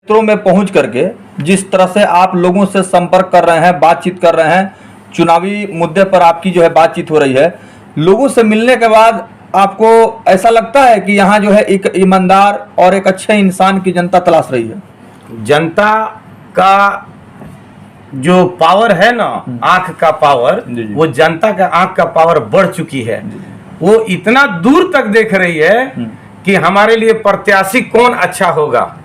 क्षेत्रों में पहुंच करके जिस तरह से आप लोगों से संपर्क कर रहे हैं, बातचीत कर रहे हैं, चुनावी मुद्दे पर आपकी जो है बातचीत हो रही है, लोगों से मिलने के बाद आपको ऐसा लगता है कि यहाँ जो है एक ईमानदार और एक अच्छे इंसान की जनता तलाश रही है। जनता का जो पावर है ना, आंख का पावर, वो जनता का आंख का पावर बढ़ चुकी है। वो इतना दूर तक देख रही है कि हमारे लिए प्रत्याशी कौन अच्छा होगा,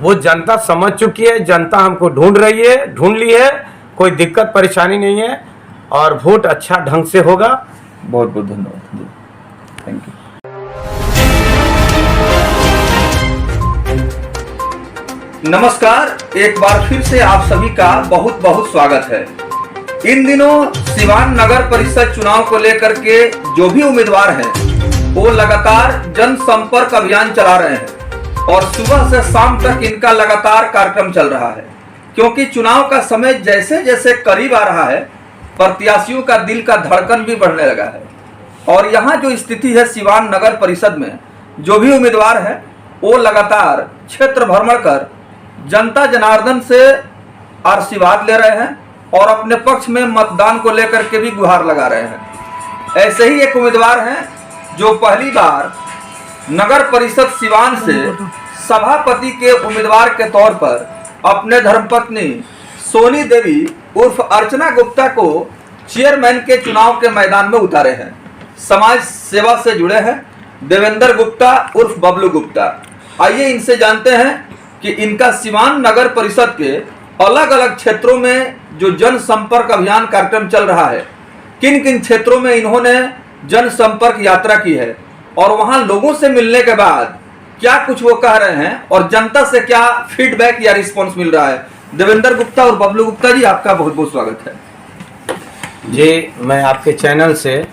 वो जनता समझ चुकी है। जनता हमको ढूंढ रही है, ढूंढ ली है, कोई दिक्कत परेशानी नहीं है और वोट अच्छा ढंग से होगा। बहुत बहुत धन्यवाद, थैंक यू। नमस्कार, एक बार फिर से आप सभी का बहुत बहुत स्वागत है। इन दिनों सिवान नगर परिषद चुनाव को लेकर के जो भी उम्मीदवार हैं वो लगातार जनसंपर्क अभियान चला रहे हैं और सुबह से शाम तक इनका लगातार कार्यक्रम चल रहा है, क्योंकि चुनाव का समय जैसे जैसे करीब आ रहा है प्रत्याशियों का दिल का धड़कन भी बढ़ने लगा है। और यहाँ जो स्थिति है सिवान नगर परिषद में, जो भी उम्मीदवार हैं वो लगातार क्षेत्र भ्रमण कर जनता जनार्दन से आशीर्वाद ले रहे हैं और अपने पक्ष में मतदान को लेकर के भी गुहार लगा रहे हैं। ऐसे ही एक उम्मीदवार हैं जो पहली बार नगर परिषद सिवान से सभापति के उम्मीदवार के तौर पर अपने धर्मपत्नी सोनी देवी उर्फ अर्चना गुप्ता को चेयरमैन के चुनाव के मैदान में उतारे हैं। समाज सेवा से जुड़े हैं देवेंद्र गुप्ता उर्फ बबलू गुप्ता। आइए इनसे जानते हैं कि इनका सिवान नगर परिषद के अलग अलग क्षेत्रों में जो जनसंपर्क अभियान कार्यक्रम चल रहा है, किन किन क्षेत्रों में इन्होंने जनसंपर्क यात्रा की है और वहां लोगों से मिलने के बाद क्या कुछ वो कह रहे हैं और जनता से क्या फीडबैक या रिस्पांस मिल रहा है। देवेंद्र गुप्ता और बबलू गुप्ता जी, आपका बहुत बहुत स्वागत है। जी, मैं आपके चैनल से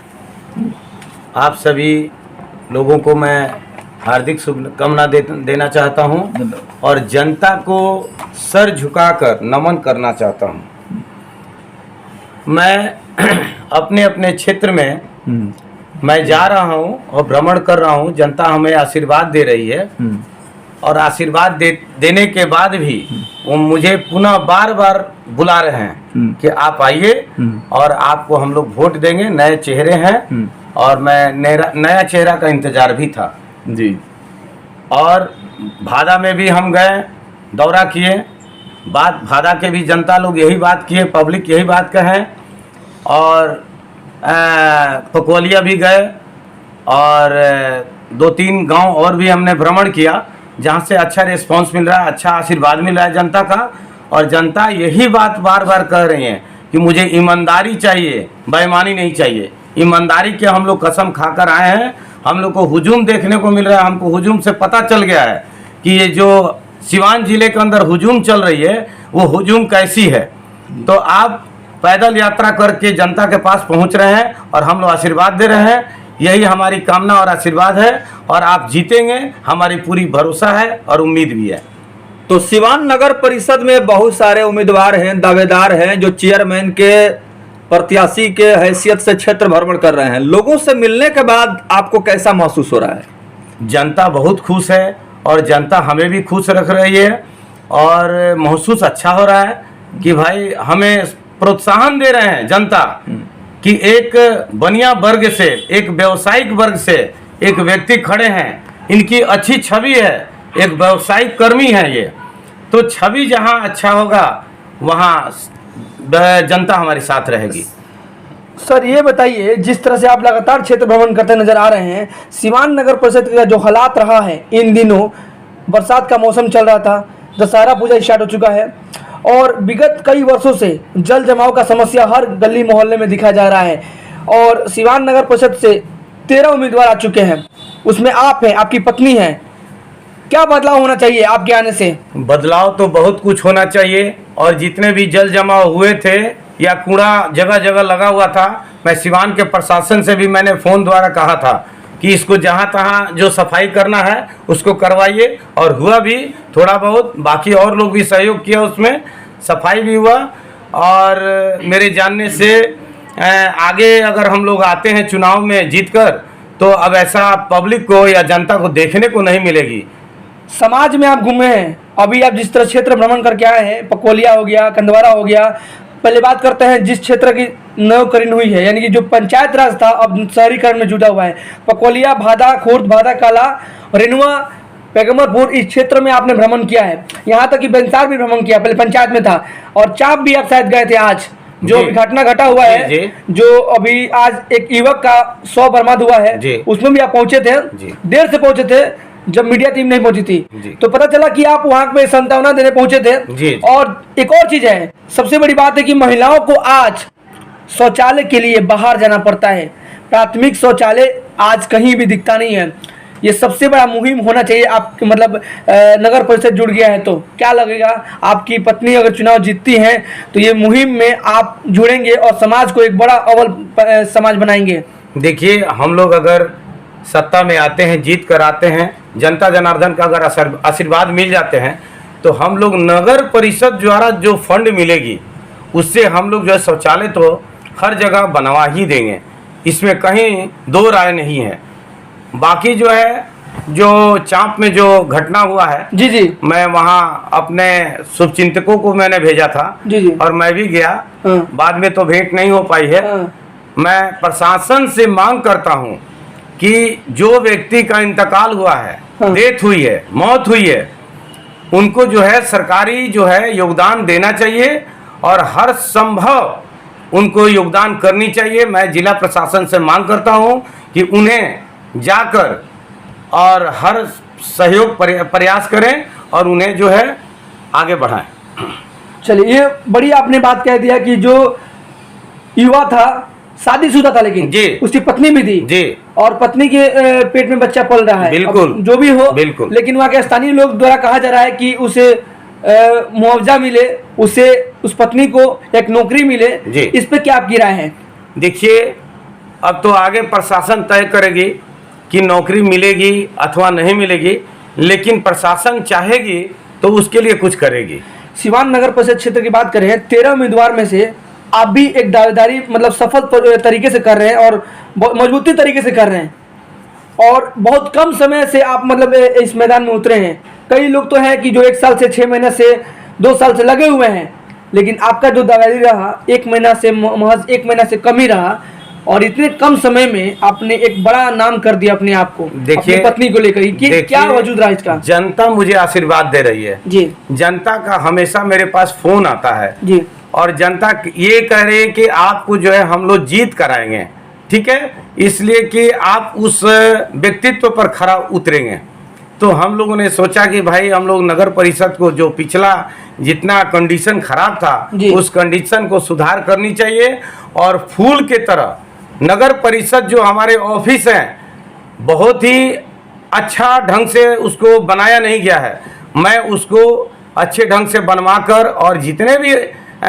आप सभी लोगों को मैं हार्दिक शुभकामना देना चाहता हूं और जनता को सर झुकाकर नमन करना चाहता हूं। मैं अपने अपने क्षेत्र में मैं जा रहा हूं और भ्रमण कर रहा हूं। जनता हमें आशीर्वाद दे रही है और आशीर्वाद देने के बाद भी वो मुझे पुनः बार बार बुला रहे हैं कि आप आइए और आपको हम लोग वोट देंगे। नए चेहरे हैं और मैं नया चेहरा का इंतजार भी था जी। और भादा में भी हम गए, दौरा किए, भादा के भी जनता लोग यही बात किए, पब्लिक यही बात कहे और पकोलिया भी गए और 2-3 गांव और भी हमने भ्रमण किया जहां से अच्छा रिस्पांस मिल रहा है, अच्छा आशीर्वाद मिल रहा है जनता का। और जनता यही बात बार बार कह रही है कि मुझे ईमानदारी चाहिए, बेईमानी नहीं चाहिए। ईमानदारी के हम लोग कसम खाकर आए हैं। हम लोग को हुजूम देखने को मिल रहा है। हमको हुजूम से पता चल गया है कि ये जो सिवान जिले के अंदर हुजूम चल रही है वो हुजूम कैसी है। तो आप पैदल यात्रा करके जनता के पास पहुंच रहे हैं और हम लोग आशीर्वाद दे रहे हैं। यही हमारी कामना और आशीर्वाद है और आप जीतेंगे, हमारी पूरी भरोसा है और उम्मीद भी है। तो सिवान नगर परिषद में बहुत सारे उम्मीदवार हैं, दावेदार हैं जो चेयरमैन के प्रत्याशी के हैसियत से क्षेत्र भ्रमण कर रहे हैं। लोगों से मिलने के बाद आपको कैसा महसूस हो रहा है? जनता बहुत खुश है और जनता हमें भी खुश रख रही है और महसूस अच्छा हो रहा है कि भाई हमें प्रोत्साहन दे रहे हैं जनता कि एक बनिया वर्ग से, एक व्यवसायिक वर्ग से एक व्यक्ति खड़े हैं, इनकी अच्छी छवि है, एक व्यवसायिक कर्मी है ये। तो छवि जहां अच्छा होगा वहां जनता हमारे साथ रहेगी। सर ये बताइए, जिस तरह से आप लगातार क्षेत्र भ्रमण करते नजर आ रहे हैं, सिवान नगर परिषद का जो हालात रहा है, इन दिनों बरसात का मौसम चल रहा था, दशहरा पूजा स्टार्ट हो चुका है और विगत कई वर्षों से जल जमाव का समस्या हर गली मोहल्ले में दिखा जा रहा है और सिवान नगर परिषद से 13 उम्मीदवार आ चुके हैं, उसमें आप हैं, आपकी पत्नी है। क्या बदलाव होना चाहिए आपके आने से? बदलाव तो बहुत कुछ होना चाहिए और जितने भी जल जमाव हुए थे या कूड़ा जगह जगह लगा हुआ था, मैं सिवान के प्रशासन से भी मैंने फ़ोन द्वारा कहा था कि इसको जहाँ तहाँ जो सफाई करना है उसको करवाइए और हुआ भी थोड़ा बहुत। बाकी और लोग भी सहयोग किया, उसमें सफाई भी हुआ और मेरे जानने से आगे अगर हम लोग आते हैं चुनाव में जीतकर तो अब ऐसा पब्लिक को या जनता को देखने को नहीं मिलेगी। समाज में आप घूमे हैं, अभी आप जिस तरह क्षेत्र भ्रमण करके आए हैं, पकोलिया हो गया, कंदवारा हो गया, पहले बात करते हैं जिस क्षेत्र की नवकरण हुई है, यानी कि जो पंचायत राज था अब शहरीकरण में जुटा हुआ है, पकोलिया, भादा, खुर्द, भादा काला, रेनुआ, पैगम्बरपुर, इस क्षेत्र में आपने भ्रमण किया है। यहाँ तक कि बेंसार भी भ्रमण किया, पहले पंचायत में था, और चाप भी आप शायद गए थे। आज जो घटना घटा हुआ है, जो अभी आज एक युवक का 100 बर्बाद हुआ है, उसमें भी आप पहुंचे थे, देर से पहुंचे थे जब मीडिया टीम नहीं पहुंची थी, तो पता चला कि आप वहां पे सांत्वना देने पहुंचे थे। और एक और चीज है, सबसे बड़ी बात है कि महिलाओं को आज शौचालय के लिए बाहर जाना पड़ता है। प्राथमिक शौचालय आज कहीं भी दिखता नहीं है। ये सबसे बड़ा मुहिम होना चाहिए। आप मतलब नगर परिषद जुड़ गया है तो क्या लगेगा, आपकी पत्नी अगर चुनाव जीतती हैं तो ये मुहिम में आप जुड़ेंगे और समाज को एक बड़ा अव्वल समाज बनाएंगे? देखिए, हम लोग अगर सत्ता में आते हैं, जीत कर आते हैं, जनता जनार्दन का अगर आशीर्वाद मिल जाते हैं, तो हम लोग नगर परिषद द्वारा जो फंड मिलेगी उससे हम लोग जो है शौचालय तो हर जगह बनवा ही देंगे, इसमें कहीं दो राय नहीं है। बाकी जो है, जो चांप में जो घटना हुआ है, जी, मैं वहाँ अपने शुभचिंतकों को मैंने भेजा था, जी, और मैं भी गया। बाद में तो भेंट नहीं हो पाई है। मैं प्रशासन से मांग करता हूँ कि जो व्यक्ति का इंतकाल हुआ है, डेथ हुई है, मौत हुई है, उनको जो है सरकारी जो है योगदान देना चाहिए और हर संभव उनको योगदान करनी चाहिए। मैं जिला प्रशासन से मांग करता हूं कि उन्हें जाकर और हर सहयोग प्रयास करें और उन्हें जो है आगे बढ़ाएं। चलिए, ये बड़ी आपने बात कह दिया कि जो युवा था शादीशुदा था, लेकिन जी, उसकी पत्नी भी थी जी, और पत्नी के पेट में बच्चा पल रहा है। बिल्कुल, जो भी हो, बिल्कुल, लेकिन वहाँ के स्थानीय लोग द्वारा कहा जा रहा है कि उसे मुआवजा मिले, उसे उस पत्नी को एक नौकरी मिले। इस पे क्या आपकी राय है? देखिए, अब तो आगे प्रशासन तय करेगी कि नौकरी मिलेगी अथवा नहीं मिलेगी, लेकिन प्रशासन चाहेगी तो उसके लिए कुछ करेगी। सिवान नगर परिषद क्षेत्र की बात करें, 13 उम्मीदवार में से आप भी एक दावेदारी मतलब सफल तरीके से कर रहे हैं और मजबूती तरीके से कर रहे हैं, और बहुत कम समय से आप मतलब इस मैदान में उतरे हैं। कई लोग तो हैं कि जो 1 साल से 6 महीने से 2 साल से लगे हुए हैं, लेकिन आपका जो दावेदारी रहा 1 महीना से महज 1 महीना से कम ही रहा, और इतने कम समय में आपने एक बड़ा नाम कर दिया अपने आप को, अपनी पत्नी को लेकर। कि क्या वजूद रहा इसका? जनता मुझे आशीर्वाद दे रही है जी। जनता का हमेशा मेरे पास फोन आता है जी, और जनता ये कह रही है कि आपको जो है हम लोग जीत कराएंगे, ठीक है, इसलिए कि आप उस व्यक्तित्व पर खरा उतरेंगे। तो हम लोगों ने सोचा कि भाई हम लोग नगर परिषद को जो पिछला जितना कंडीशन खराब था उस कंडीशन को सुधार करनी चाहिए, और फूल के तरह नगर परिषद जो हमारे ऑफिस हैं बहुत ही अच्छा ढंग से उसको बनाया नहीं गया है। मैं उसको अच्छे ढंग से बनवाकर और जितने भी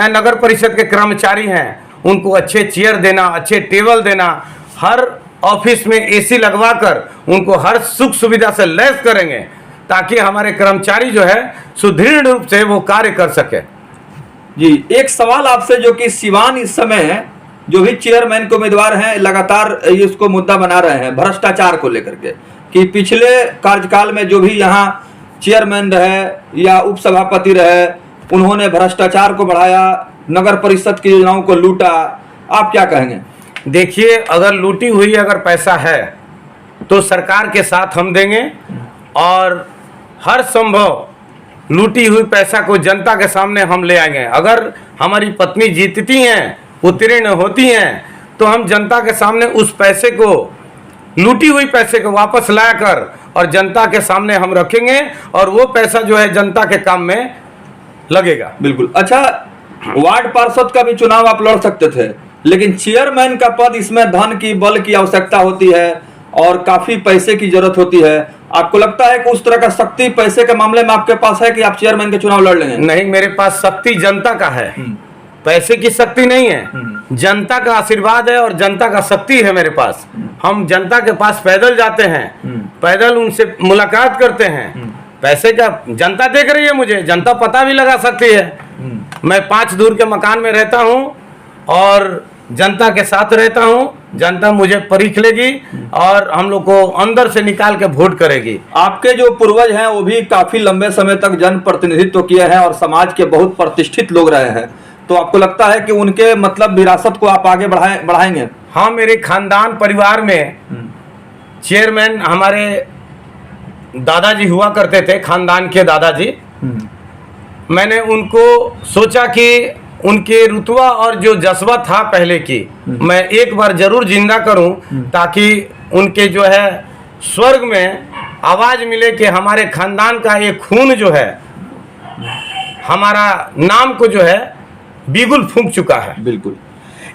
नगर परिषद के कर्मचारी हैं उनको अच्छे चेयर देना, अच्छे टेबल देना, हर ऑफिस में एसी लगवाकर उनको हर सुख सुविधा से लैस करेंगे ताकि हमारे कर्मचारी जो है सुदृढ़ रूप से वो कार्य कर सके। जी, एक सवाल आपसे, जो कि सिवान इस समय जो भी चेयरमैन के उम्मीदवार हैं लगातार इसको मुद्दा बना रहे हैं भ्रष्टाचार को लेकर के, कि पिछले कार्यकाल में जो भी यहाँ चेयरमैन रहे या उपसभापति रहे उन्होंने भ्रष्टाचार को बढ़ाया, नगर परिषद की योजनाओं को लूटा। आप क्या कहेंगे? देखिए, अगर लूटी हुई अगर पैसा है तो सरकार के साथ हम देंगे, और हर संभव लूटी हुई पैसा को जनता के सामने हम ले आएंगे। अगर हमारी पत्नी जीतती हैं, उत्तीर्ण होती हैं, तो हम जनता के सामने उस पैसे को, लूटी हुई पैसे को वापस लाकर और जनता के सामने हम रखेंगे, और वो पैसा जो है जनता के काम में लगेगा। बिल्कुल। अच्छा, वार्ड पार्षद का भी चुनाव आप लड़ सकते थे, लेकिन चेयरमैन का पद, इसमें धन की, बल की आवश्यकता होती है और काफी पैसे की जरूरत होती है। आपको लगता है कि उस तरह का शक्ति पैसे के मामले में आपके पास है कि आप चेयरमैन के चुनाव लड़ लेंगे? नहीं, मेरे पास शक्ति जनता का है, पैसे की शक्ति नहीं है। जनता का आशीर्वाद है और जनता का शक्ति है मेरे पास। हम जनता के पास पैदल जाते हैं, पैदल उनसे मुलाकात करते हैं। पैसे का जनता देख रही है मुझे, जनता पता भी लगा सकती है। मैं 5 दूर के मकान में रहता हूं और जनता के साथ रहता हूँ, जनता मुझे परीख लेगी और हम लोग को अंदर से निकाल के वोट करेगी। आपके जो पूर्वज हैं वो भी काफी लंबे समय तक जन प्रतिनिधित्व किए हैं और समाज के बहुत प्रतिष्ठित लोग रहे हैं, तो आपको लगता है कि उनके मतलब विरासत को आप आगे बढ़ाएंगे? हाँ, मेरे खानदान परिवार में चेयरमैन हमारे दादाजी हुआ करते थे, खानदान के दादाजी। मैंने उनको सोचा कि उनके रुतबा और जो जज्बा था पहले की मैं एक बार जरूर जिंदा करूं, ताकि उनके जो है स्वर्ग में आवाज मिले कि हमारे खानदान का ये खून जो है हमारा नाम को जो है बिगुल फूंक चुका है। बिल्कुल,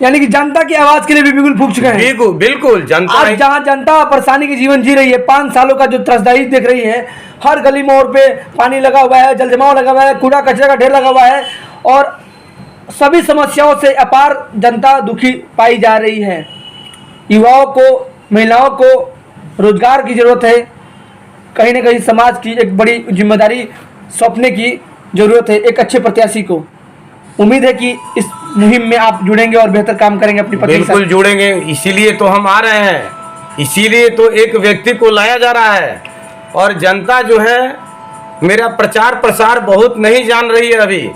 यानी कि जनता की आवाज के लिए भी बिल्कुल फूंक चुके हैं। बिल्कुल बिल्कुल। जनता आज जहाँ जनता परेशानी की जीवन जी रही है, 5 सालों का जो त्रसदाई देख रही है, हर गली मोड़ पे पानी लगा हुआ है, जल जमाव लगा हुआ है, कूड़ा कचरा का ढेर लगा हुआ है और सभी समस्याओं से अपार जनता दुखी पाई जा रही है। युवाओं को, महिलाओं को रोजगार की जरूरत है, कहीं ना कहीं समाज की एक बड़ी जिम्मेदारी सौंपने की जरूरत है एक अच्छे प्रत्याशी को। उम्मीद है कि इस मुहिम में आप जुड़ेंगे और बेहतर काम करेंगे अपनी पत्नी के साथ। बिल्कुल जुड़ेंगे, इसीलिए तो हम आ रहे हैं, इसीलिए तो एक व्यक्ति को लाया जा रहा है। और जनता जो है मेरा प्रचार प्रसार बहुत नहीं जान रही है, अभी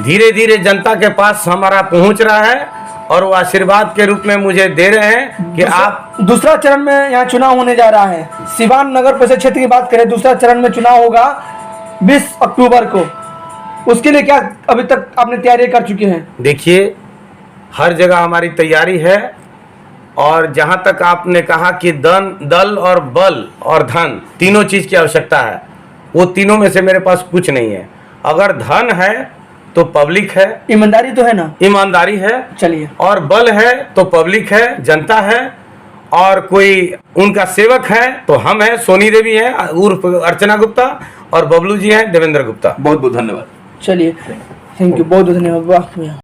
धीरे धीरे जनता के पास हमारा पहुंच रहा है और वो आशीर्वाद के रूप में मुझे दे रहे हैं कि आप। दूसरा चरण में यहाँ चुनाव होने जा रहा है, सिवान नगर परिषद क्षेत्र की बात करें, दूसरा चरण में चुनाव होगा 20 अक्टूबर को। उसके लिए क्या अभी तक आपने तैयारी कर चुके हैं? देखिए, हर जगह हमारी तैयारी है और जहां तक आपने कहा कि दल और बल और धन तीनों चीज की आवश्यकता है, वो तीनों में से मेरे पास कुछ नहीं है। अगर धन है तो पब्लिक है, ईमानदारी तो है ना? ईमानदारी है, चलिए। और बल है तो पब्लिक है, जनता है, और कोई उनका सेवक है तो हम हैं, सोनी देवी है उर्फ अर्चना गुप्ता, और बबलू जी हैं देवेंद्र गुप्ता। बहुत बहुत धन्यवाद। चलिए, थैंक यू, बहुत बहुत धन्यवाद। वाह।